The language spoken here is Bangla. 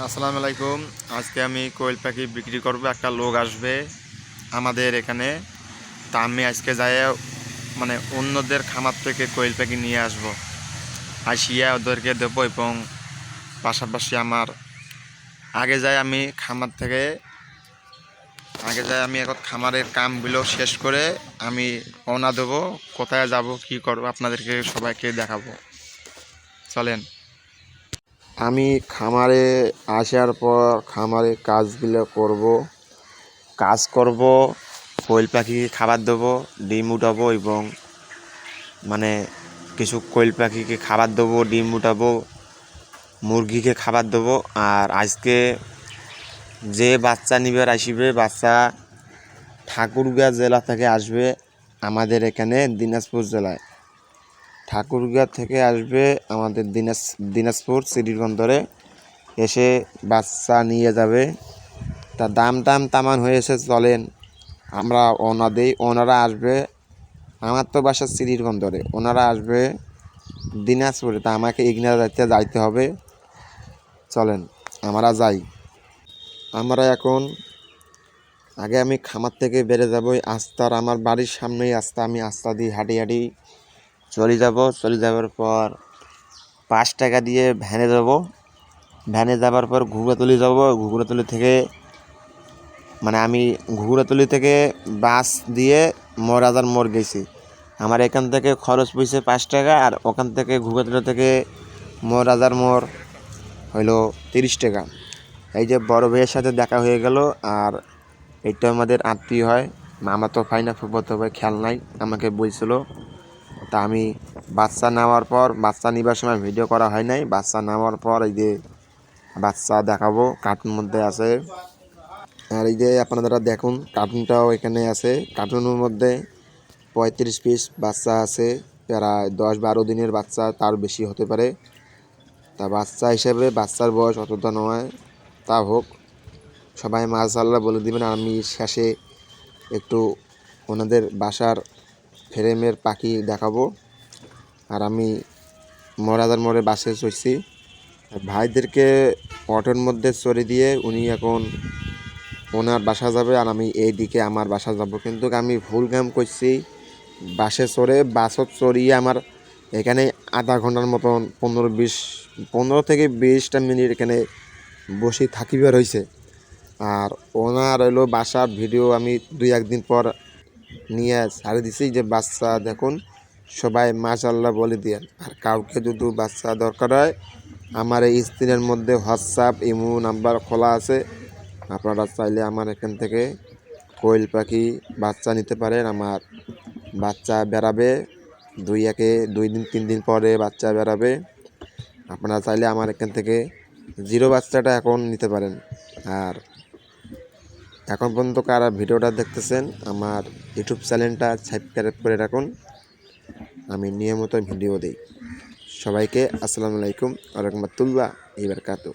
আসসালামু আলাইকুম। আজকে আমি কোয়েল পাখি বিক্রি করব। একটা লোক আসবে আমাদের এখানে। তা আমি আজকে যাই অন্যদের খামার থেকে কোয়েল পাখি নিয়ে আসব, আসিয়া ওদেরকে দেবো। এবং পাশাপাশি আমার আমি এখন খামারের কামগুলো শেষ করে আমি রওনা দেবো। কোথায় যাব, কি করব, আপনাদেরকে সবাইকে দেখাবো। চলেন। আমি খামারে আসার পর খামারে কাজগুলো করব। কোয়েল পাখিকে খাবার দেবো, ডিম উঠাবো এবং কিছু কোয়েল পাখিকে খাবার দেবো, ডিম উঠাবো, মুরগিকে খাবার দেবো। আর আজকে যে বাচ্চা নিবার আসবে, বাচ্চা ঠাকুরগাঁ জেলা থেকে আসবে। আমাদের এখানে দিনাজপুর জেলায় ঠাকুরগাঁ থেকে আসবে আমাদের দিনাজপুর সিটির বন্দরে এসে বাচ্চা নিয়ে যাবে। তা দাম তামান হয়েছে। চলেন আমরা ওনারা আসবে। আমার তো বাসা সিটির বন্দরে, ওনারা আসবে দিনাজপুরে। তা আমাকে ইগনা যাইতে হবে। চলেন আমরা যাই। আমি খামার থেকে বেড়ে যাবো। আস্তার আমার বাড়ির সামনেই আস্তা। আমি আস্তা দিয়ে হাঁটি চলে যাবার পর 5 টাকা দিয়ে ভ্যানে যাবো। ভ্যানে যাবার পর ঘুঘুরাতলি যাব। আমি ঘুঘুরাতলি থেকে বাস দিয়ে মহারাজার মোড় গেছি। আমার এখান থেকে খরচ পড়ছে 5 টাকা, আর ওখান থেকে ঘুঘুরাতলি থেকে মহারাজার মোড় হইল 30 টাকা। এই যে বড় ভাইয়ের সাথে দেখা হয়ে গেল। আর এইটা আমাদের আত্মীয় হয়, মামা তো পাই না, ফুফাতো ভাই, খেয়াল নাই, আমাকে বলছিল। তা আমি বাচ্চা নিবার সময় ভিডিও করা হয় নাই। বাচ্চা নেওয়ার পর এই যে বাচ্চা দেখাবো, কার্টুন মধ্যে আছে। আর এই যে আপনারা দেখুন, কার্টুনটাও এখানে আছে। কার্টুনের মধ্যে 35 পিস বাচ্চা আছে, প্রায় 10-12 দিনের বাচ্চা, তার বেশি হতে পারে। তা বাচ্চা হিসেবে বাচ্চার বয়স অতটা নয়, তা হোক, সবাই মাশাআল্লাহ বলে দিবেন। আর আমি শেষে একটু ওনাদের বাসার ফ্রেমের পাখি দেখাবো। আর আমি মহারাজার মোড়ে বাসে চড়ছি। ভাইদেরকে অটোর মধ্যে চড়ে দিয়ে উনি এখন ওনার বাসা যাবে, আর আমি এই দিকে আমার বাসা যাব। কিন্তু আমি ভুল কাম করছি। বাসত চড়িয়ে আমার এখানে আধা ঘন্টার মতন 15 থেকে 20টা মিনিট এখানে বসে থাকিবার হয়েছে। আর ওনার হইলো বাসার ভিডিও আমি 2-1 দিন পর নিয়ে ছাড়ে দিছি। যে বাচ্চা দেখুন, সবাই মাশাআল্লাহ বলে দিয়েন। আর কাউকে যদি বাচ্চা দরকার হয়, আমার এই স্ক্রিনের মধ্যে হোয়াটসঅ্যাপ ইমো নাম্বার খোলা আছে। আপনারা চাইলে আমার এখান থেকে কোয়েল পাখি বাচ্চা নিতে পারেন। আমার বাচ্চা বেরাবে 2-3 দিন পরে বাচ্চা বেরাবে। আপনারা চাইলে আমার এখান থেকে জিরো বাচ্চাটা এখন নিতে পারেন। আর এখন পর্যন্ত কারা ভিডিওটা দেখতেছেন, আমার ইউটিউব চ্যানেলটা সাবস্ক্রাইব করে রাখুন। আমি নিয়মিত ভিডিও দিই। সবাইকে আসসালামু আলাইকুম ওয়া রাহমাতুল্লাহি ওয়া বারাকাতুহু।